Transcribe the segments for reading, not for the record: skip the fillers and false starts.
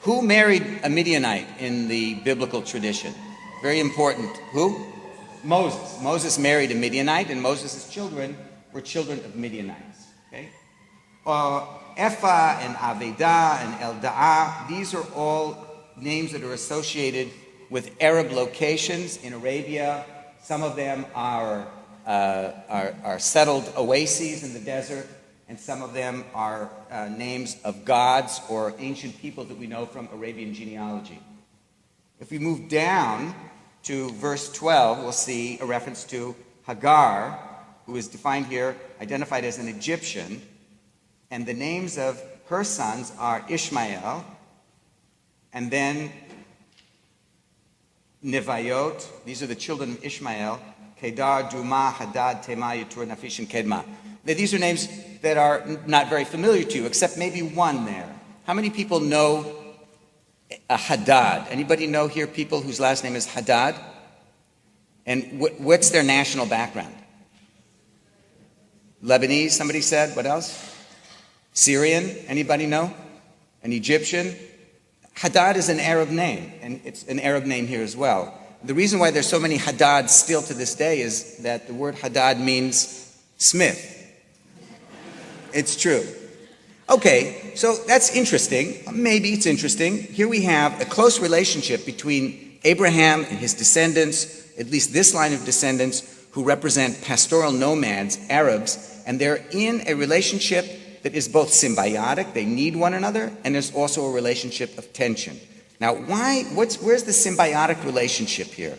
Who married a Midianite in the biblical tradition? Very important. Who? Moses. Moses married a Midianite, and Moses' children were children of Midianites. Okay? Ephah and Avedah and Elda'ah, these are all names that are associated with Arab locations in Arabia. Some of them are settled oases in the desert, and some of them are names of gods or ancient people that we know from Arabian genealogy. If we move down to verse 12, we'll see a reference to Hagar, who is defined here, identified as an Egyptian, and the names of her sons are Ishmael, and then Nevayot. These are the children of Ishmael, Kedar, Duma, Hadad, Tema, Yetur, Nafish, and Kedma. Now, these are names that are not very familiar to you, except maybe one there. How many people know a Hadad? Anybody know here people whose last name is Hadad? And what's their national background? Lebanese, somebody said. What else? Syrian, anybody know? An Egyptian? Hadad is an Arab name, and it's an Arab name here as well. The reason why there's so many Hadads still to this day is that the word Hadad means smith. It's true. Okay, so that's interesting. Maybe it's interesting. Here we have a close relationship between Abraham and his descendants, at least this line of descendants, who represent pastoral nomads, Arabs, and they're in a relationship that is both symbiotic, they need one another, and there's also a relationship of tension. Now, where's the symbiotic relationship here?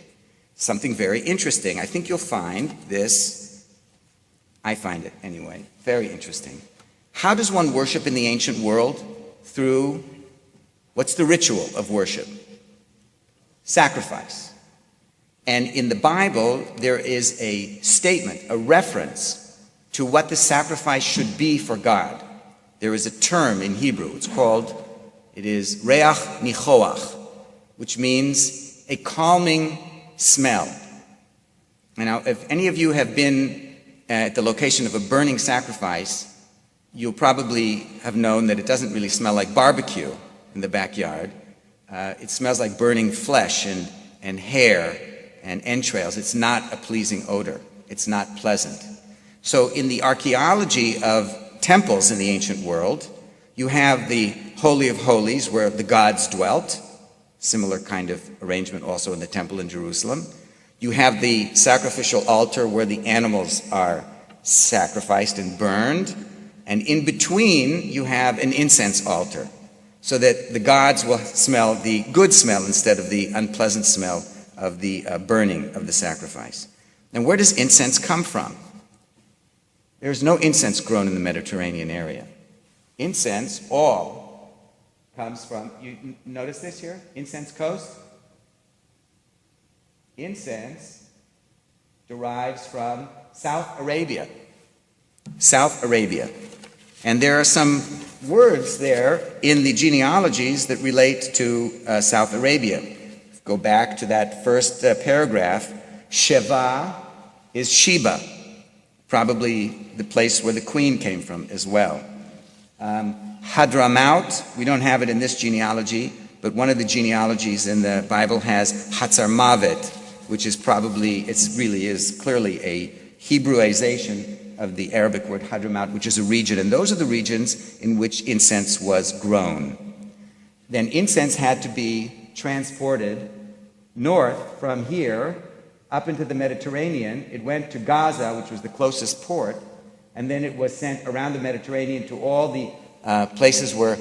Something very interesting. I think you'll find this, I find it anyway, very interesting. How does one worship in the ancient world? Through, what's the ritual of worship? Sacrifice. And in the Bible, there is a statement, a reference to what the sacrifice should be for God. There is a term in Hebrew. It is reach nichoach, which means a calming smell. Now, if any of you have been at the location of a burning sacrifice, you'll probably have known that it doesn't really smell like barbecue in the backyard. It smells like burning flesh and hair and entrails. It's not a pleasing odor. It's not pleasant. So in the archaeology of temples in the ancient world, you have the Holy of Holies where the gods dwelt, similar kind of arrangement also in the temple in Jerusalem. You have the sacrificial altar where the animals are sacrificed and burned, and in between you have an incense altar so that the gods will smell the good smell instead of the unpleasant smell of the burning of the sacrifice. And where does incense come from? There's no incense grown in the Mediterranean area. Incense all comes from, you notice this here? Incense coast? Incense derives from South Arabia. South Arabia. And there are some words there in the genealogies that relate to South Arabia. Go back to that first paragraph. Sheva is Sheba, probably the place where the queen came from as well. Hadramaut, we don't have it in this genealogy, but one of the genealogies in the Bible has Hatzarmavet, which is probably, it really is clearly a Hebrewization of the Arabic word Hadramaut, which is a region, and those are the regions in which incense was grown. Then incense had to be transported north from here up into the Mediterranean. It went to Gaza, which was the closest port, and then it was sent around the Mediterranean to all the places where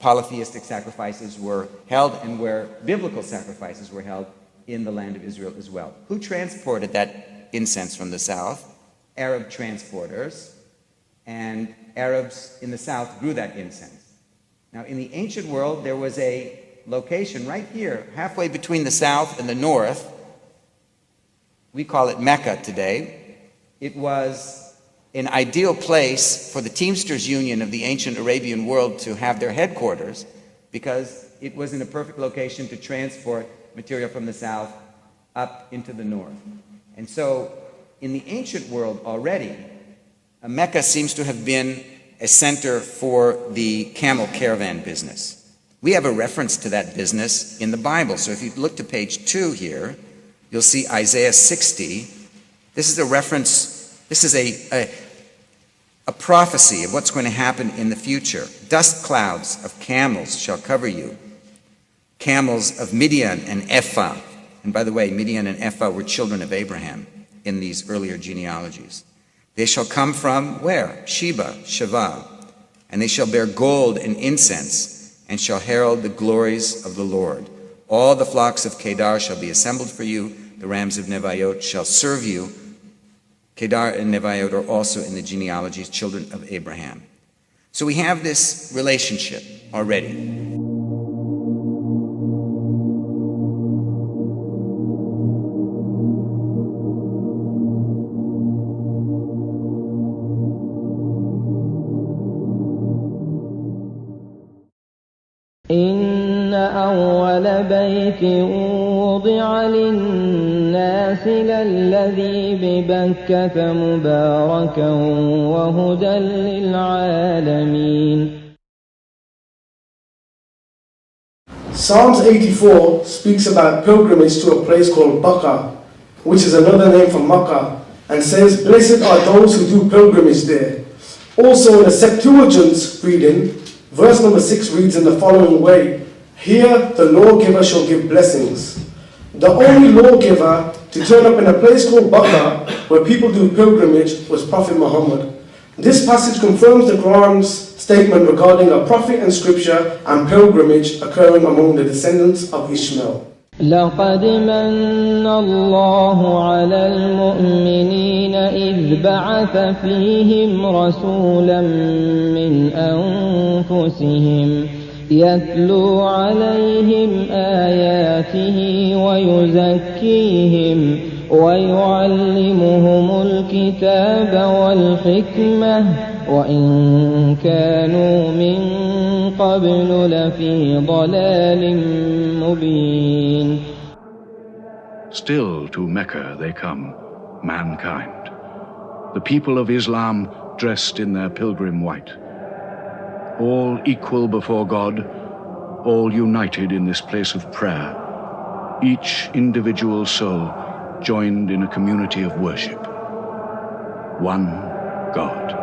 polytheistic sacrifices were held and where biblical sacrifices were held in the land of Israel as well. Who transported that incense from the south? Arab transporters, and Arabs in the south grew that incense. Now, in the ancient world, there was a location right here, halfway between the south and the north. We call it Mecca today. It was an ideal place for the Teamsters Union of the ancient Arabian world to have their headquarters because it was in a perfect location to transport material from the south up into the north. And so, in the ancient world already, Mecca seems to have been a center for the camel caravan business. We have a reference to that business in the Bible. So if you look to page 2 here, you'll see Isaiah 60. This is a reference, this is a prophecy of what's going to happen in the future. Dust clouds of camels shall cover you, camels of Midian and Ephah. And by the way, Midian and Ephah were children of Abraham in these earlier genealogies. They shall come from where? Sheba, Sheva. And they shall bear gold and incense, and shall herald the glories of the Lord. All the flocks of Kedar shall be assembled for you. The rams of Neviot shall serve you. Kedar and Neviot are also in the genealogies, children of Abraham. So we have this relationship already. إن أول بيت وضع للناس للذي ببكة مباركا وهدى للعالمين. Psalms 84 speaks about pilgrimage to a place called Macca, which is another name for Macca, and says, "Blessed are those who do pilgrimage there." Also in the Septuagint's reading, verse number 6 reads in the following way, "Here the lawgiver shall give blessings." The only lawgiver to turn up in a place called Macca, where people do pilgrimage, was Prophet Muhammad. This passage confirms the Quran's statement regarding a prophet and scripture and pilgrimage occurring among the descendants of Ishmael. لقد من الله على المؤمنين إذ بعث فيهم رسولا من أنفسهم يتلو عليهم آياته ويزكيهم ويعلمهم الكتاب والحكمة وإن كانوا من قبل لفي ضلال مبين. Still to Mecca they come, mankind, the people of Islam dressed in their pilgrim white, all equal before God, all united in this place of prayer, each individual soul joined in a community of worship. One God.